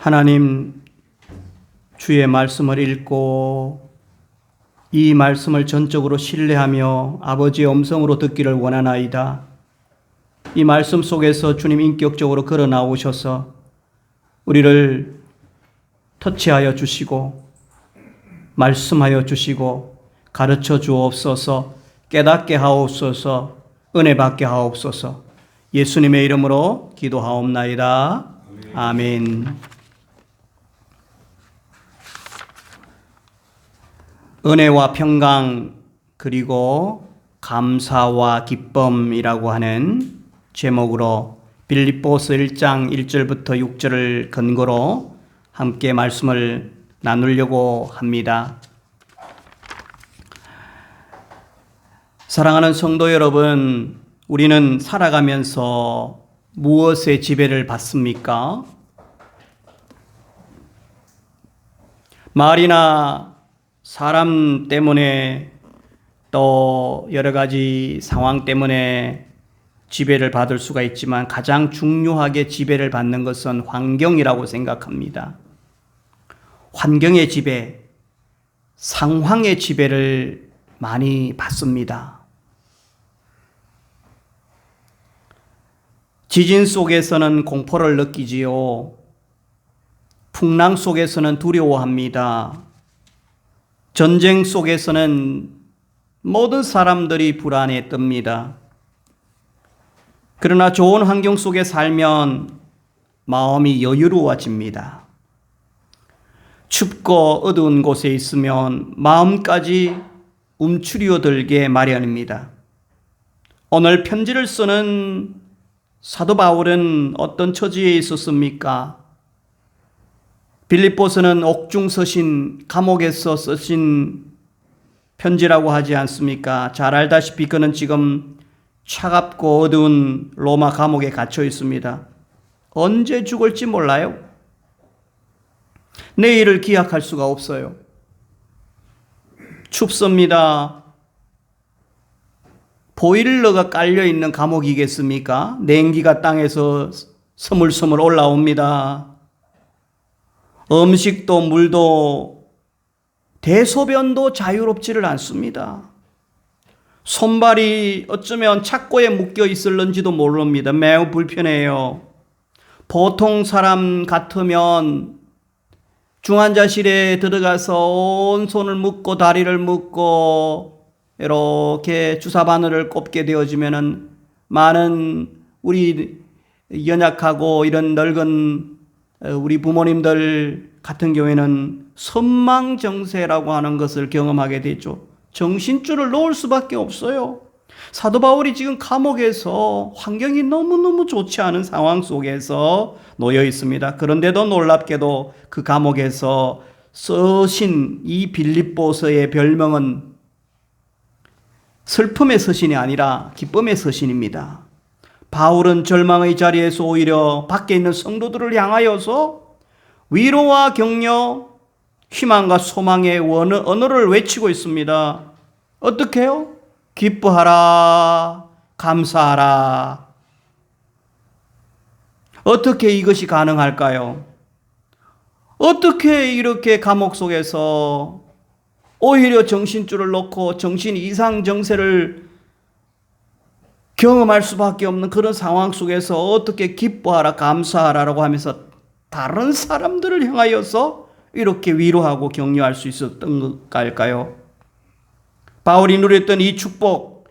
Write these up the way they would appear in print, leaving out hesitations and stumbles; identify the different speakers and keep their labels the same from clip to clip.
Speaker 1: 하나님, 주의 말씀을 읽고 이 말씀을 전적으로 신뢰하며 아버지의 음성으로 듣기를 원하나이다. 이 말씀 속에서 주님 인격적으로 걸어 나오셔서 우리를 터치하여 주시고 말씀하여 주시고 가르쳐 주옵소서, 깨닫게 하옵소서, 은혜 받게 하옵소서. 예수님의 이름으로 기도하옵나이다. 아멘. 은혜와 평강 그리고 감사와 기쁨이라고 하는 제목으로 빌립보서 1장 1절부터 6절을 근거로 함께 말씀을 나누려고 합니다. 사랑하는 성도 여러분, 우리는 살아가면서 무엇의 지배를 받습니까? 말이나 사람 때문에 또 여러 가지 상황 때문에 지배를 받을 수가 있지만 가장 중요하게 지배를 받는 것은 환경이라고 생각합니다. 환경의 지배, 상황의 지배를 많이 받습니다. 지진 속에서는 공포를 느끼지요. 풍랑 속에서는 두려워합니다. 전쟁 속에서는 모든 사람들이 불안에 뜹니다. 그러나 좋은 환경 속에 살면 마음이 여유로워집니다. 춥고 어두운 곳에 있으면 마음까지 움츠려 들게 마련입니다. 오늘 편지를 쓰는 사도 바울은 어떤 처지에 있었습니까? 빌립보서는 옥중 서신, 감옥에서 쓰신 편지라고 하지 않습니까? 잘 알다시피 그는 지금 차갑고 어두운 로마 감옥에 갇혀 있습니다. 언제 죽을지 몰라요. 내일을 기약할 수가 없어요. 춥습니다. 보일러가 깔려있는 감옥이겠습니까? 냉기가 땅에서 스물스물 올라옵니다. 음식도 물도 대소변도 자유롭지를 않습니다. 손발이 어쩌면 착고에 묶여 있을런지도 모릅니다. 매우 불편해요. 보통 사람 같으면 중환자실에 들어가서 온 손을 묶고 다리를 묶고 이렇게 주사 바늘을 꼽게 되어지면은 많은 우리 연약하고 이런 늙은 우리 부모님들 같은 경우에는 선망정세라고 하는 것을 경험하게 되죠. 정신줄을 놓을 수밖에 없어요. 사도 바울이 지금 감옥에서 환경이 너무너무 좋지 않은 상황 속에서 놓여 있습니다. 그런데도 놀랍게도 그 감옥에서 쓰신 이 빌립보서의 별명은 슬픔의 서신이 아니라 기쁨의 서신입니다. 바울은 절망의 자리에서 오히려 밖에 있는 성도들을 향하여서 위로와 격려, 희망과 소망의 언어를 외치고 있습니다. 어떻게 해요? 기뻐하라, 감사하라. 어떻게 이것이 가능할까요? 어떻게 이렇게 감옥 속에서 오히려 정신줄을 놓고 정신 이상 정세를 경험할 수밖에 없는 그런 상황 속에서 어떻게 기뻐하라, 감사하라라고 하면서 다른 사람들을 향하여서 이렇게 위로하고 격려할 수 있었던 걸까요? 바울이 누렸던 이 축복,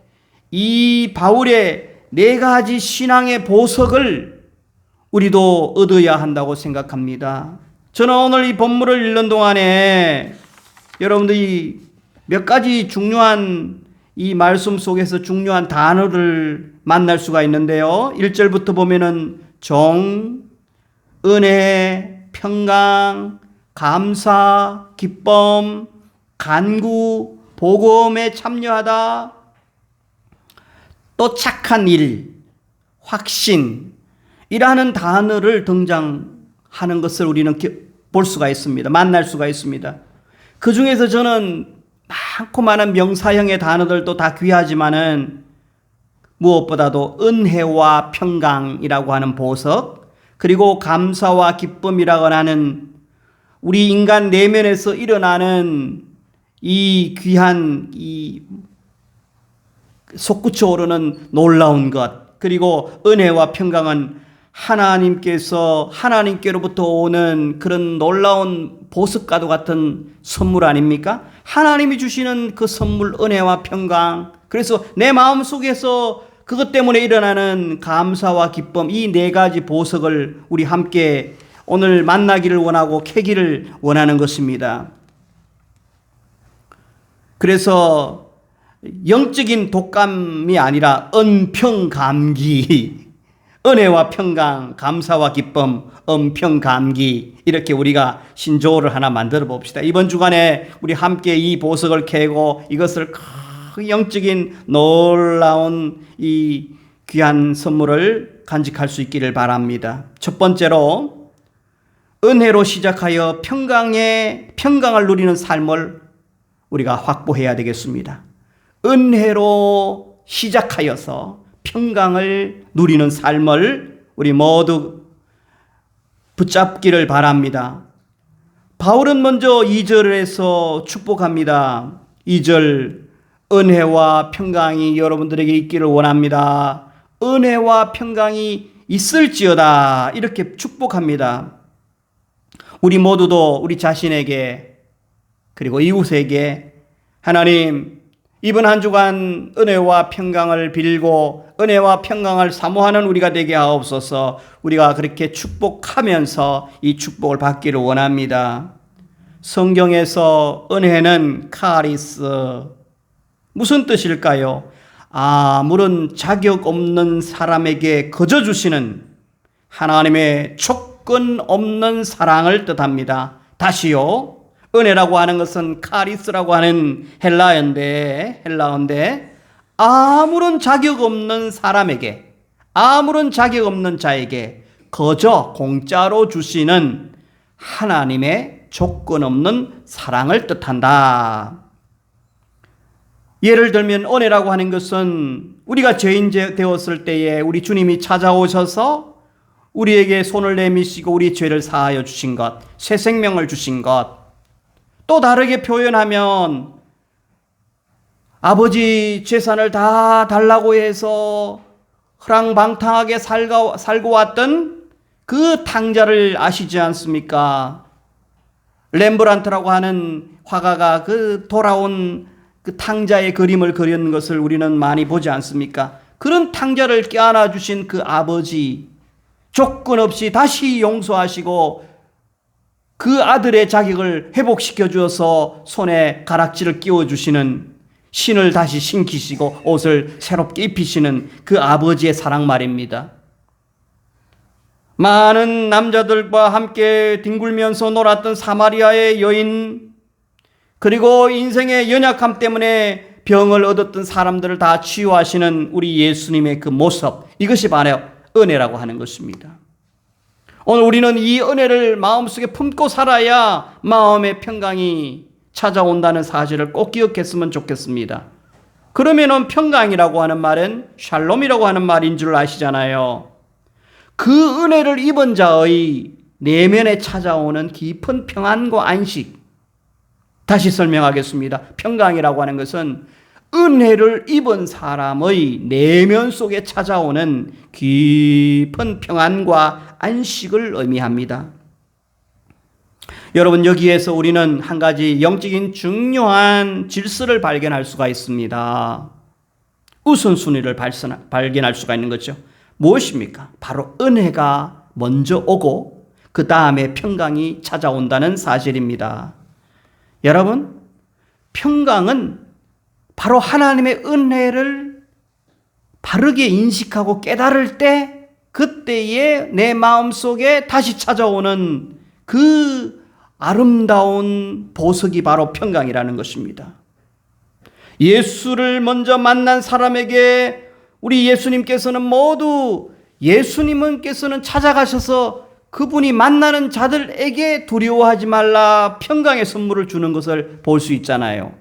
Speaker 1: 이 바울의 4가지 신앙의 보석을 우리도 얻어야 한다고 생각합니다. 저는 오늘 이 본문을 읽는 동안에 여러분들이 몇 가지 중요한 이 말씀 속에서 중요한 단어를 만날 수가 있는데요. 1절부터 보면은 종, 은혜, 평강, 감사, 기쁨, 간구, 복음에 참여하다, 또 착한 일, 확신, 이라는 단어를 등장하는 것을 우리는 볼 수가 있습니다. 만날 수가 있습니다. 그 중에서 저는 많고 많은 명사형의 단어들도 다 귀하지만은 무엇보다도 은혜와 평강이라고 하는 보석, 그리고 감사와 기쁨이라고 하는 우리 인간 내면에서 일어나는 이 귀한 이 솟구쳐 오르는 놀라운 것, 그리고 은혜와 평강은 하나님께로부터 오는 그런 놀라운 보석과도 같은 선물 아닙니까? 하나님이 주시는 그 선물, 은혜와 평강. 그래서 내 마음 속에서 그것 때문에 일어나는 감사와 기쁨, 이 네 가지 보석을 우리 함께 오늘 만나기를 원하고 캐기를 원하는 것입니다. 그래서 영적인 독감이 아니라 은평감기, 은혜와 평강, 감사와 기쁨, 은평감기, 이렇게 우리가 신조어를 하나 만들어 봅시다. 이번 주간에 우리 함께 이 보석을 캐고 이것을 큰 영적인 놀라운 이 귀한 선물을 간직할 수 있기를 바랍니다. 첫 번째로 은혜로 시작하여 평강을 누리는 삶을 우리가 확보해야 되겠습니다. 은혜로 시작하여서 평강을 누리는 삶을 우리 모두 붙잡기를 바랍니다. 바울은 먼저 2절에서 축복합니다. 2절, 은혜와 평강이 여러분들에게 있기를 원합니다. 은혜와 평강이 있을지어다, 이렇게 축복합니다. 우리 모두도 우리 자신에게 그리고 이웃에게 하나님, 이번 한 주간 은혜와 평강을 빌고 은혜와 평강을 사모하는 우리가 되게 하옵소서. 우리가 그렇게 축복하면서 이 축복을 받기를 원합니다. 성경에서 은혜는 카리스, 무슨 뜻일까요? 아무런 자격 없는 사람에게 거저 주시는 하나님의 조건 없는 사랑을 뜻합니다. 다시요, 은혜라고 하는 것은 카리스라고 하는 헬라어인데 아무런 자격 없는 사람에게, 아무런 자격 없는 자에게 거저 공짜로 주시는 하나님의 조건 없는 사랑을 뜻한다. 예를 들면 은혜라고 하는 것은 우리가 죄인 되었을 때에 우리 주님이 찾아오셔서 우리에게 손을 내미시고 우리 죄를 사하여 주신 것, 새 생명을 주신 것. 또 다르게 표현하면 아버지 재산을 다 달라고 해서 허랑방탕하게 살고 왔던 그 탕자를 아시지 않습니까? 렘브란트라고 하는 화가가 그 돌아온 그 탕자의 그림을 그린 것을 우리는 많이 보지 않습니까? 그런 탕자를 껴안아 주신 그 아버지, 조건 없이 다시 용서하시고 그 아들의 자격을 회복시켜 주어서 손에 가락지를 끼워 주시는, 신을 다시 신기시고 옷을 새롭게 입히시는 그 아버지의 사랑 말입니다. 많은 남자들과 함께 뒹굴면서 놀았던 사마리아의 여인, 그리고 인생의 연약함 때문에 병을 얻었던 사람들을 다 치유하시는 우리 예수님의 그 모습, 이것이 바로 은혜라고 하는 것입니다. 오늘 우리는 이 은혜를 마음속에 품고 살아야 마음의 평강이 찾아온다는 사실을 꼭 기억했으면 좋겠습니다. 그러면은 평강이라고 하는 말은 샬롬이라고 하는 말인 줄 아시잖아요. 그 은혜를 입은 자의 내면에 찾아오는 깊은 평안과 안식. 다시 설명하겠습니다. 평강이라고 하는 것은 은혜를 입은 사람의 내면 속에 찾아오는 깊은 평안과 안식을 의미합니다. 여러분, 여기에서 우리는 한 가지 영적인 중요한 질서를 발견할 수가 있습니다. 우선순위를 발견할 수가 있는 거죠. 무엇입니까? 바로 은혜가 먼저 오고 그 다음에 평강이 찾아온다는 사실입니다. 여러분, 평강은 바로 하나님의 은혜를 바르게 인식하고 깨달을 때, 그때에 내 마음속에 다시 찾아오는 그 아름다운 보석이 바로 평강이라는 것입니다. 예수를 먼저 만난 사람에게 우리 예수님께서는 예수님께서는 찾아가셔서 그분이 만나는 자들에게 두려워하지 말라, 평강의 선물을 주는 것을 볼 수 있잖아요.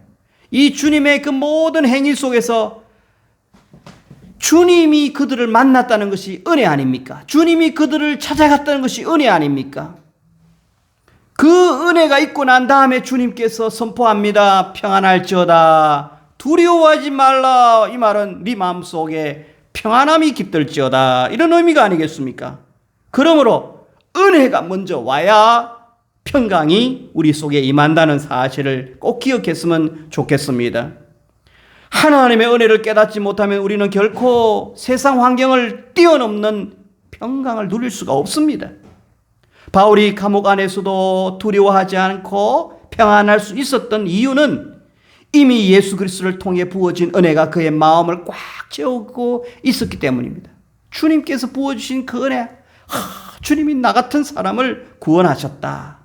Speaker 1: 이 주님의 그 모든 행위 속에서 주님이 그들을 만났다는 것이 은혜 아닙니까? 주님이 그들을 찾아갔다는 것이 은혜 아닙니까? 그 은혜가 있고 난 다음에 주님께서 선포합니다. 평안할지어다. 두려워하지 말라. 이 말은 네 마음속에 평안함이 깃들지어다. 이런 의미가 아니겠습니까? 그러므로 은혜가 먼저 와야 평강이 우리 속에 임한다는 사실을 꼭 기억했으면 좋겠습니다. 하나님의 은혜를 깨닫지 못하면 우리는 결코 세상 환경을 뛰어넘는 평강을 누릴 수가 없습니다. 바울이 감옥 안에서도 두려워하지 않고 평안할 수 있었던 이유는 이미 예수 그리스도를 통해 부어진 은혜가 그의 마음을 꽉 채우고 있었기 때문입니다. 주님께서 부어주신 그 은혜, 주님이 나 같은 사람을 구원하셨다.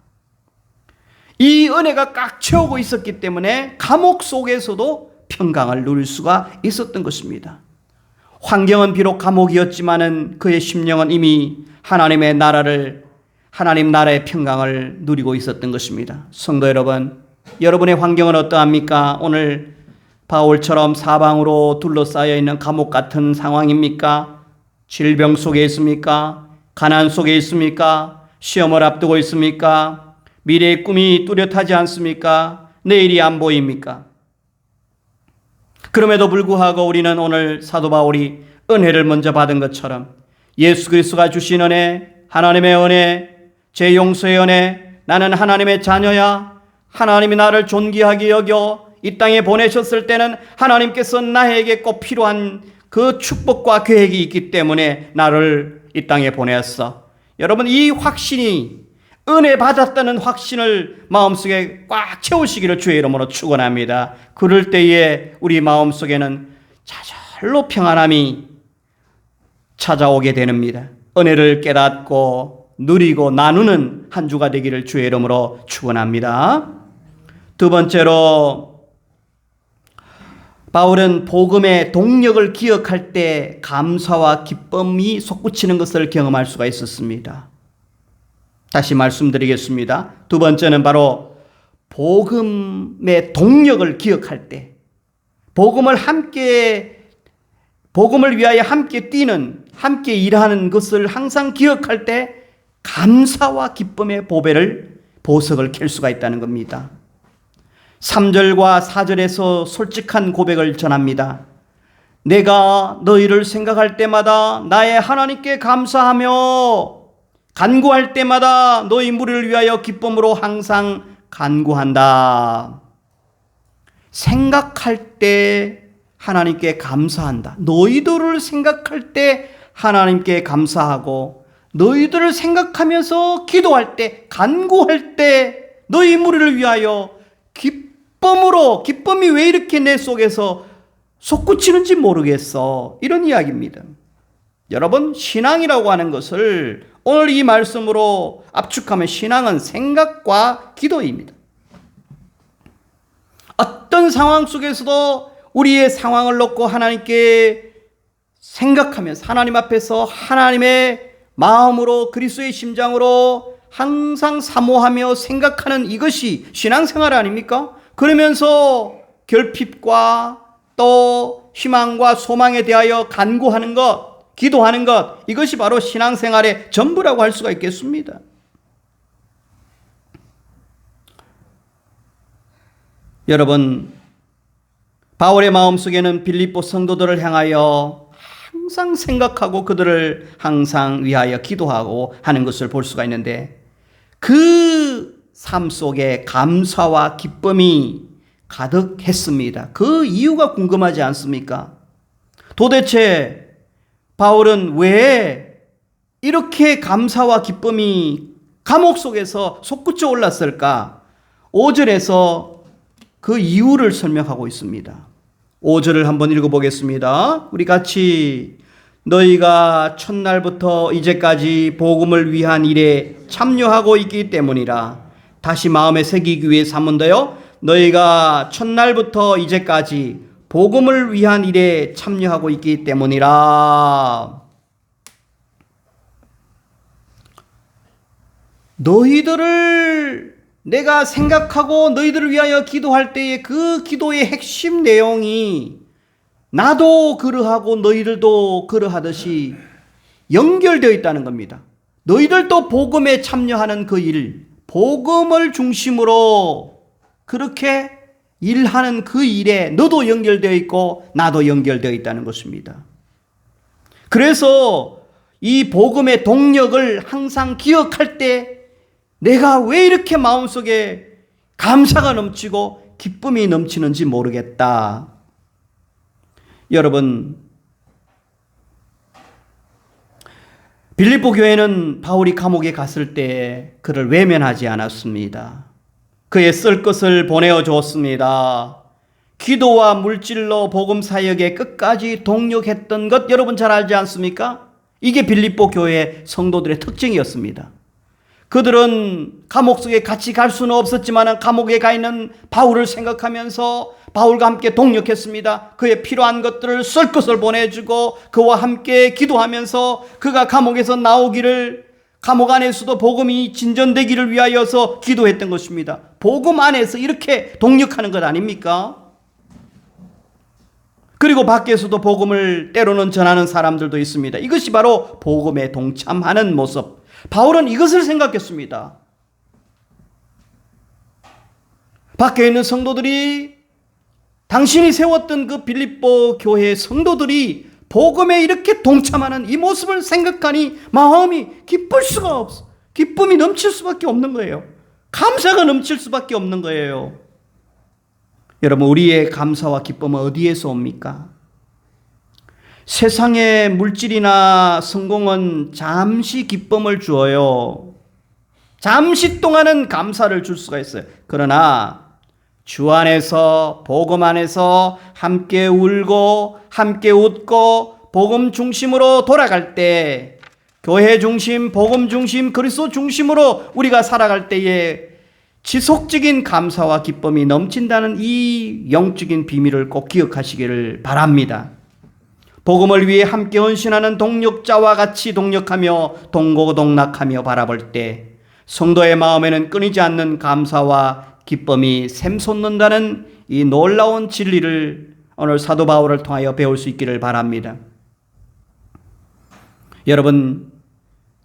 Speaker 1: 이 은혜가 꽉 채우고 있었기 때문에 감옥 속에서도 평강을 누릴 수가 있었던 것입니다. 환경은 비록 감옥이었지만은 그의 심령은 이미 하나님의 나라의 평강을 누리고 있었던 것입니다. 성도 여러분, 여러분의 환경은 어떠합니까? 오늘 바울처럼 사방으로 둘러싸여 있는 감옥 같은 상황입니까? 질병 속에 있습니까? 가난 속에 있습니까? 시험을 앞두고 있습니까? 미래의 꿈이 뚜렷하지 않습니까? 내일이 안 보입니까? 그럼에도 불구하고 우리는 오늘 사도 바울이 은혜를 먼저 받은 것처럼 예수 그리스도가 주신 은혜, 하나님의 은혜, 제 용서의 은혜, 나는 하나님의 자녀야, 하나님이 나를 존귀하게 여겨 이 땅에 보내셨을 때는 하나님께서 나에게 꼭 필요한 그 축복과 계획이 있기 때문에 나를 이 땅에 보냈어. 여러분, 이 확신이, 은혜 받았다는 확신을 마음속에 꽉 채우시기를 주의 이름으로 축원합니다. 그럴 때에 우리 마음속에는 저절로 평안함이 찾아오게 됩니다. 은혜를 깨닫고 누리고 나누는 한 주가 되기를 주의 이름으로 축원합니다. 두 번째로 바울은 복음의 동력을 기억할 때 감사와 기쁨이 솟구치는 것을 경험할 수가 있었습니다. 다시 말씀드리겠습니다. 두 번째는 바로 복음의 동력을 기억할 때, 복음을 위하여 함께 뛰는, 함께 일하는 것을 항상 기억할 때 감사와 기쁨의 보석을 켤 수가 있다는 겁니다. 3절과 4절에서 솔직한 고백을 전합니다. 내가 너희를 생각할 때마다 나의 하나님께 감사하며 간구할 때마다 너희 무리를 위하여 기쁨으로 항상 간구한다. 생각할 때 하나님께 감사한다. 너희들을 생각할 때 하나님께 감사하고, 너희들을 생각하면서 기도할 때, 간구할 때 너희 무리를 위하여 기쁨이 왜 이렇게 내 속에서 솟구치는지 모르겠어. 이런 이야기입니다. 여러분, 신앙이라고 하는 것을 오늘 이 말씀으로 압축하면 신앙은 생각과 기도입니다. 어떤 상황 속에서도 우리의 상황을 놓고 하나님께 생각하면서 하나님 앞에서 하나님의 마음으로 그리스도의 심장으로 항상 사모하며 생각하는 이것이 신앙생활 아닙니까? 그러면서 결핍과 또 희망과 소망에 대하여 간구하는 것, 기도하는 것, 이것이 바로 신앙생활의 전부라고 할 수가 있겠습니다. 여러분, 바울의 마음속에는 빌립보 성도들을 향하여 항상 생각하고 그들을 항상 위하여 기도하고 하는 것을 볼 수가 있는데, 그 삶 속에 감사와 기쁨이 가득했습니다. 그 이유가 궁금하지 않습니까? 도대체 바울은 왜 이렇게 감사와 기쁨이 감옥 속에서 솟구쳐 올랐을까? 5절에서 그 이유를 설명하고 있습니다. 5절을 한번 읽어보겠습니다. 우리 같이, 너희가 첫날부터 이제까지 복음을 위한 일에 참여하고 있기 때문이라. 다시 마음에 새기기 위해 한번더요. 너희가 첫날부터 이제까지 복음을 위한 일에 참여하고 있기 때문이라. 너희들을 내가 생각하고 너희들을 위하여 기도할 때의 그 기도의 핵심 내용이 나도 그러하고 너희들도 그러하듯이 연결되어 있다는 겁니다. 너희들도 복음에 참여하는 그 일, 복음을 중심으로 그렇게 일하는 그 일에 너도 연결되어 있고 나도 연결되어 있다는 것입니다. 그래서 이 복음의 동력을 항상 기억할 때 내가 왜 이렇게 마음속에 감사가 넘치고 기쁨이 넘치는지 모르겠다. 여러분, 빌립보 교회는 바울이 감옥에 갔을 때 그를 외면하지 않았습니다. 그의 쓸 것을 보내어 주었습니다. 기도와 물질로 복음 사역에 끝까지 동력했던 것 여러분 잘 알지 않습니까? 이게 빌립보 교회 성도들의 특징이었습니다. 그들은 감옥 속에 같이 갈 수는 없었지만 감옥에 가 있는 바울을 생각하면서 바울과 함께 동력했습니다. 그의 필요한 것들을 쓸 것을 보내주고 그와 함께 기도하면서 그가 감옥에서 나오기를, 감옥 안에서도 복음이 진전되기를 위하여서 기도했던 것입니다. 복음 안에서 이렇게 동력하는 것 아닙니까? 그리고 밖에서도 복음을 때로는 전하는 사람들도 있습니다. 이것이 바로 복음에 동참하는 모습. 바울은 이것을 생각했습니다. 밖에 있는 성도들이, 당신이 세웠던 그 빌립보 교회의 성도들이 복음에 이렇게 동참하는 이 모습을 생각하니 마음이 기쁠 수가 없어. 기쁨이 넘칠 수밖에 없는 거예요. 감사가 넘칠 수밖에 없는 거예요. 여러분, 우리의 감사와 기쁨은 어디에서 옵니까? 세상의 물질이나 성공은 잠시 기쁨을 주어요. 잠시 동안은 감사를 줄 수가 있어요. 그러나 주 안에서, 복음 안에서 함께 울고 함께 웃고 복음 중심으로 돌아갈 때, 교회 중심, 복음 중심, 그리스도 중심으로 우리가 살아갈 때에 지속적인 감사와 기쁨이 넘친다는 이 영적인 비밀을 꼭 기억하시기를 바랍니다. 복음을 위해 함께 헌신하는 동력자와 같이 동력하며 동고동락하며 바라볼 때 성도의 마음에는 끊이지 않는 감사와 기쁨이 샘솟는다는 이 놀라운 진리를 오늘 사도 바울을 통하여 배울 수 있기를 바랍니다. 여러분,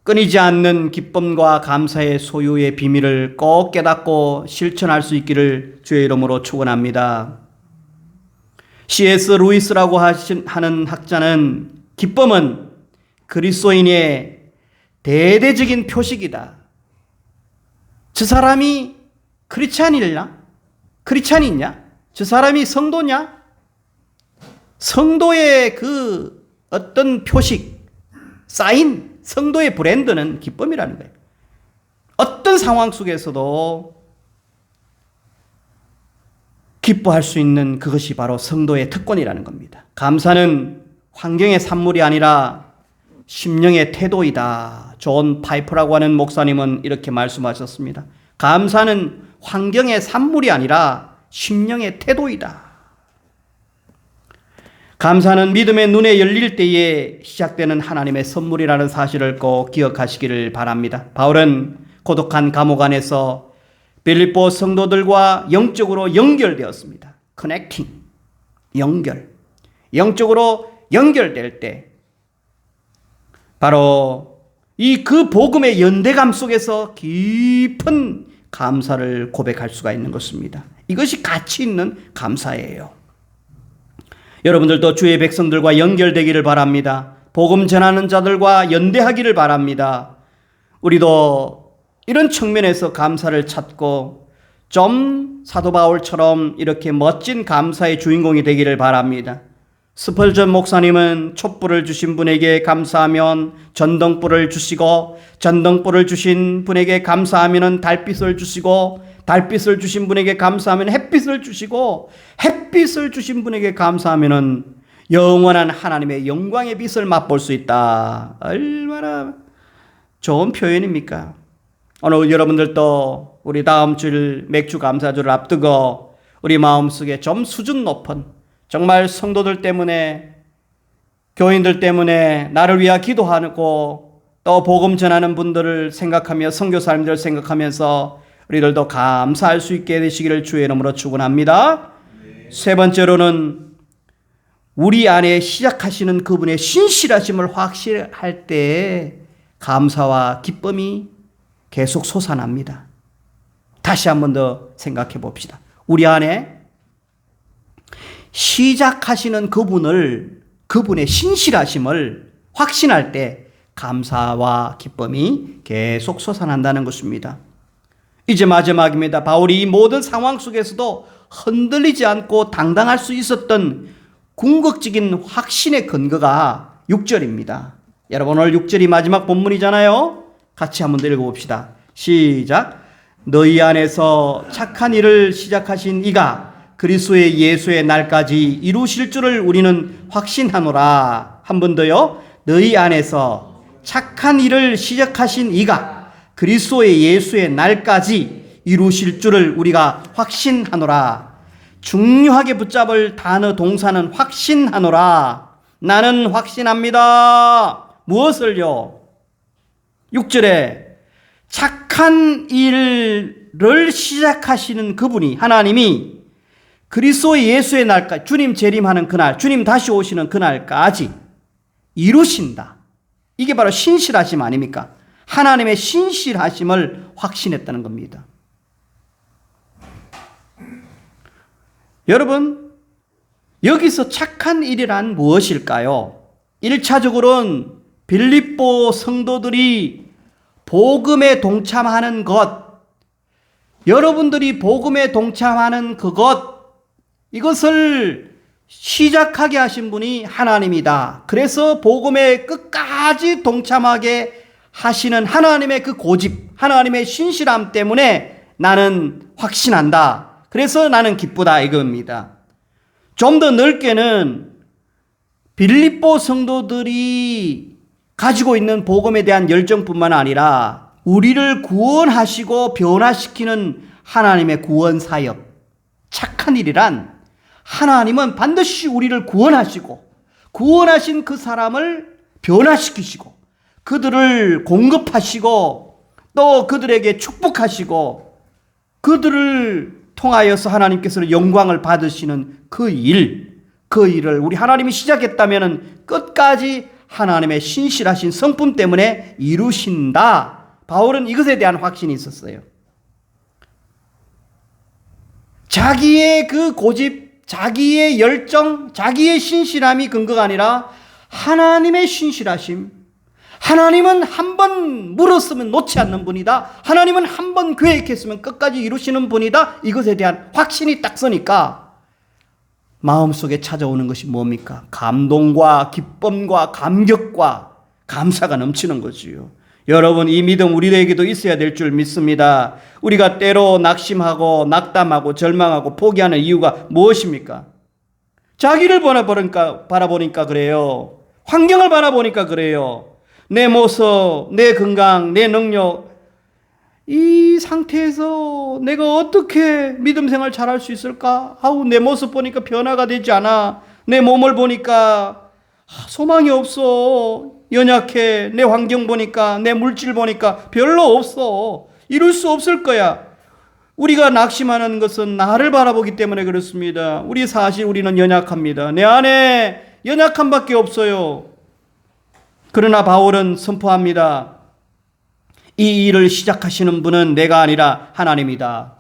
Speaker 1: 끊이지 않는 기쁨과 감사의 소유의 비밀을 꼭 깨닫고 실천할 수 있기를 주의 이름으로 축원합니다. C.S. 루이스라고 하는 학자는 기쁨은 그리스도인의 대대적인 표식이다. 저 사람이 크리스찬이냐? 저 사람이 성도냐? 성도의 그 어떤 표식, 사인, 성도의 브랜드는 기쁨이라는 거예요. 어떤 상황 속에서도 기뻐할 수 있는 그것이 바로 성도의 특권이라는 겁니다. 감사는 환경의 산물이 아니라 심령의 태도이다. 존 파이퍼라고 하는 목사님은 이렇게 말씀하셨습니다. 감사는 환경의 산물이 아니라 심령의 태도이다. 감사는 믿음의 눈에 열릴 때에 시작되는 하나님의 선물이라는 사실을 꼭 기억하시기를 바랍니다. 바울은 고독한 감옥 안에서 빌립보 성도들과 영적으로 연결되었습니다. 커넥팅, 연결. 영적으로 연결될 때 바로 이 그 복음의 연대감 속에서 깊은 감사를 고백할 수가 있는 것입니다. 이것이 가치 있는 감사예요. 여러분들도 주의 백성들과 연결되기를 바랍니다. 복음 전하는 자들과 연대하기를 바랍니다. 우리도 이런 측면에서 감사를 찾고 좀 사도 바울처럼 이렇게 멋진 감사의 주인공이 되기를 바랍니다. 스펄전 목사님은 촛불을 주신 분에게 감사하면 전등불을 주시고, 전등불을 주신 분에게 감사하면 달빛을 주시고, 달빛을 주신 분에게 감사하면 햇빛을 주시고, 햇빛을 주신 분에게 감사하면 영원한 하나님의 영광의 빛을 맛볼 수 있다. 얼마나 좋은 표현입니까? 오늘 여러분들도 우리 다음 주일 맥주 감사주를 앞두고 우리 마음속에 좀 수준 높은, 정말 성도들 때문에, 교인들 때문에 나를 위하여 기도하고 또 복음 전하는 분들을 생각하며, 선교사님들을 생각하면서 우리들도 감사할 수 있게 되시기를 주의 이름으로 축원합니다. 세 번째로는 우리 안에 시작하시는 그분의 신실하심을 확실할 때 감사와 기쁨이 계속 솟아납니다. 다시 한 번 더 생각해 봅시다. 우리 안에 시작하시는 그분의 신실하심을 확신할 때 감사와 기쁨이 계속 솟아난다는 것입니다. 이제 마지막입니다. 바울이 이 모든 상황 속에서도 흔들리지 않고 당당할 수 있었던 궁극적인 확신의 근거가 6절입니다. 여러분, 오늘 6절이 마지막 본문이잖아요. 같이 한번 더 읽어봅시다. 시작. 너희 안에서 착한 일을 시작하신 이가 그리스도의 예수의 날까지 이루실 줄을 우리는 확신하노라. 한 번 더요. 너희 안에서 착한 일을 시작하신 이가 그리스도의 예수의 날까지 이루실 줄을 우리가 확신하노라. 중요하게 붙잡을 단어 동사는 확신하노라. 나는 확신합니다. 무엇을요? 6절에 착한 일을 시작하시는 그분이, 하나님이 그리스도의 예수의 날까지, 주님 재림하는 그날, 주님 다시 오시는 그날까지 이루신다. 이게 바로 신실하심 아닙니까? 하나님의 신실하심을 확신했다는 겁니다. 여러분, 여기서 착한 일이란 무엇일까요? 1차적으로는 빌립보 성도들이 복음에 동참하는 것, 여러분들이 복음에 동참하는 그것, 이것을 시작하게 하신 분이 하나님이다. 그래서 복음에 끝까지 동참하게 하시는 하나님의 그 고집, 하나님의 신실함 때문에 나는 확신한다. 그래서 나는 기쁘다 이겁니다. 좀 더 넓게는 빌립보 성도들이 가지고 있는 복음에 대한 열정뿐만 아니라 우리를 구원하시고 변화시키는 하나님의 구원 사역, 착한 일이란 하나님은 반드시 우리를 구원하시고 구원하신 그 사람을 변화시키시고 그들을 공급하시고 또 그들에게 축복하시고 그들을 통하여서 하나님께서는 영광을 받으시는 그 일을 우리 하나님이 시작했다면 끝까지 하나님의 신실하신 성품 때문에 이루신다. 바울은 이것에 대한 확신이 있었어요. 자기의 그 고집, 자기의 열정, 자기의 신실함이 근거가 아니라 하나님의 신실하심. 하나님은 한 번 물었으면 놓지 않는 분이다. 하나님은 한 번 계획했으면 끝까지 이루시는 분이다. 이것에 대한 확신이 딱 서니까 마음속에 찾아오는 것이 뭡니까? 감동과 기쁨과 감격과 감사가 넘치는 거지요. 여러분, 이 믿음 우리에게도 있어야 될 줄 믿습니다. 우리가 때로 낙심하고 낙담하고 절망하고 포기하는 이유가 무엇입니까? 자기를 바라보니까 그래요. 환경을 바라보니까 그래요. 내 모습, 내 건강, 내 능력, 이 상태에서 내가 어떻게 믿음 생활 잘할 수 있을까? 내 모습 보니까 변화가 되지 않아. 내 몸을 보니까 소망이 없어. 연약해. 내 환경 보니까, 내 물질 보니까 별로 없어. 이룰 수 없을 거야. 우리가 낙심하는 것은 나를 바라보기 때문에 그렇습니다. 우리는 연약합니다. 내 안에 연약함밖에 없어요. 그러나 바울은 선포합니다. 이 일을 시작하시는 분은 내가 아니라 하나님이다.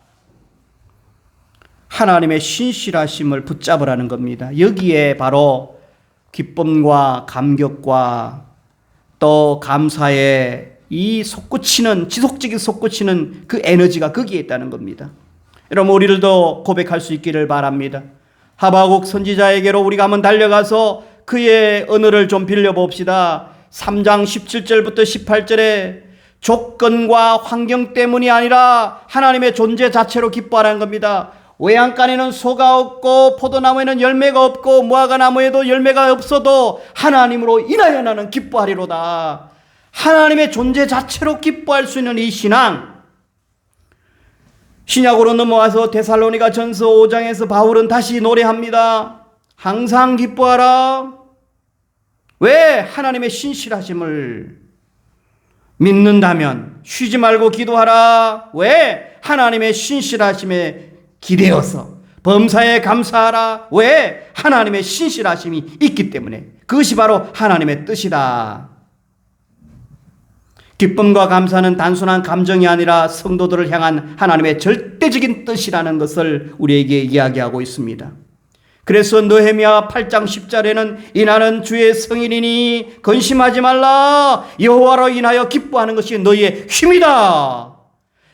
Speaker 1: 하나님의 신실하심을 붙잡으라는 겁니다. 여기에 바로 기쁨과 감격과 또 감사의 이 지속적인 솟구치는 그 에너지가 거기에 있다는 겁니다. 여러분, 우리들도 고백할 수 있기를 바랍니다. 하박국 선지자에게로 우리가 한번 달려가서 그의 언어를 좀 빌려봅시다. 3장 17절부터 18절에 조건과 환경 때문이 아니라 하나님의 존재 자체로 기뻐하라는 겁니다. 외양간에는 소가 없고 포도나무에는 열매가 없고 무화과나무에도 열매가 없어도 하나님으로 인하여 나는 기뻐하리로다. 하나님의 존재 자체로 기뻐할 수 있는 이 신앙. 신약으로 넘어와서 데살로니가 전서 5장에서 바울은 다시 노래합니다. 항상 기뻐하라. 왜? 하나님의 신실하심을 믿는다면 쉬지 말고 기도하라. 왜? 하나님의 신실하심에 기대어서 범사에 감사하라. 왜? 하나님의 신실하심이 있기 때문에. 그것이 바로 하나님의 뜻이다. 기쁨과 감사는 단순한 감정이 아니라 성도들을 향한 하나님의 절대적인 뜻이라는 것을 우리에게 이야기하고 있습니다. 그래서 느헤미야 8장 10절에는 이날은 주의 성일이니 근심하지 말라. 여호와로 인하여 기뻐하는 것이 너희의 힘이다.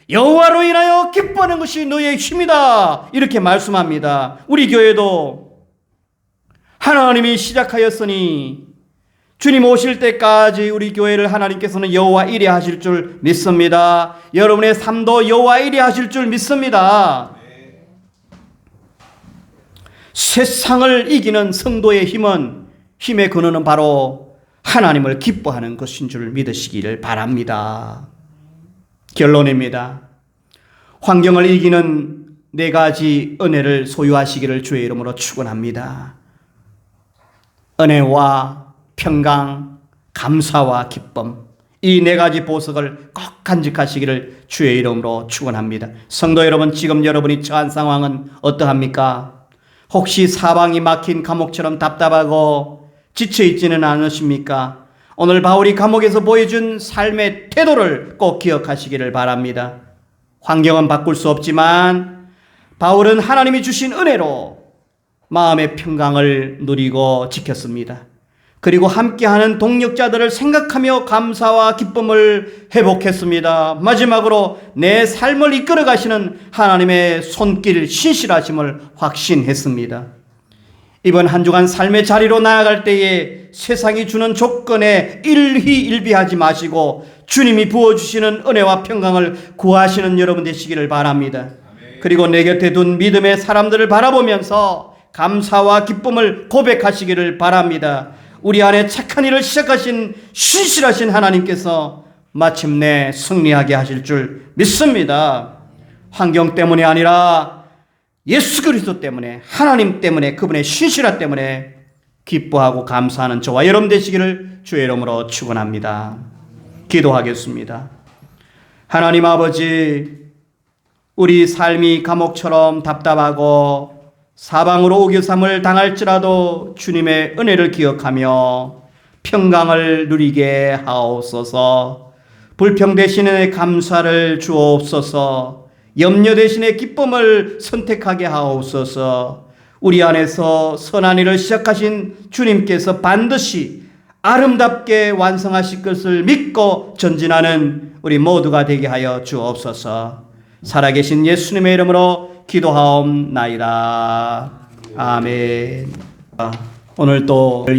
Speaker 1: 여호와로 인하여 기뻐하는 것이 너희의 힘이다. 이렇게 말씀합니다. 우리 교회도 하나님이 시작하였으니 주님 오실 때까지 우리 교회를 하나님께서는 여호와 이레 하실 줄 믿습니다. 여러분의 삶도 여호와 이레 하실 줄 믿습니다. 세상을 이기는 성도의 힘의 근원은 바로 하나님을 기뻐하는 것인 줄 믿으시기를 바랍니다. 결론입니다. 환경을 이기는 4가지 은혜를 소유하시기를 주의 이름으로 축원합니다. 은혜와 평강, 감사와 기쁨, 이 4가지 보석을 꼭 간직하시기를 주의 이름으로 축원합니다. 성도 여러분, 지금 여러분이 처한 상황은 어떠합니까? 혹시 사방이 막힌 감옥처럼 답답하고 지쳐있지는 않으십니까? 오늘 바울이 감옥에서 보여준 삶의 태도를 꼭 기억하시기를 바랍니다. 환경은 바꿀 수 없지만 바울은 하나님이 주신 은혜로 마음의 평강을 누리고 지켰습니다. 그리고 함께하는 동력자들을 생각하며 감사와 기쁨을 회복했습니다. 마지막으로 내 삶을 이끌어 가시는 하나님의 손길 신실하심을 확신했습니다. 이번 한 주간 삶의 자리로 나아갈 때에 세상이 주는 조건에 일희일비하지 마시고 주님이 부어주시는 은혜와 평강을 구하시는 여러분 되시기를 바랍니다. 그리고 내 곁에 둔 믿음의 사람들을 바라보면서 감사와 기쁨을 고백하시기를 바랍니다. 우리 안에 착한 일을 시작하신 신실하신 하나님께서 마침내 승리하게 하실 줄 믿습니다. 환경 때문이 아니라 예수 그리스도 때문에, 하나님 때문에, 그분의 신실함 때문에 기뻐하고 감사하는 저와 여러분 되시기를 주의 이름으로 축원합니다. 기도하겠습니다. 하나님 아버지, 우리 삶이 감옥처럼 답답하고 사방으로 우겨삼을 당할지라도 주님의 은혜를 기억하며 평강을 누리게 하옵소서. 불평 대신에 감사를 주옵소서. 염려 대신에 기쁨을 선택하게 하옵소서. 우리 안에서 선한 일을 시작하신 주님께서 반드시 아름답게 완성하실 것을 믿고 전진하는 우리 모두가 되게 하여 주옵소서. 살아계신 예수님의 이름으로 기도하옵나이다. 아멘. 오늘 또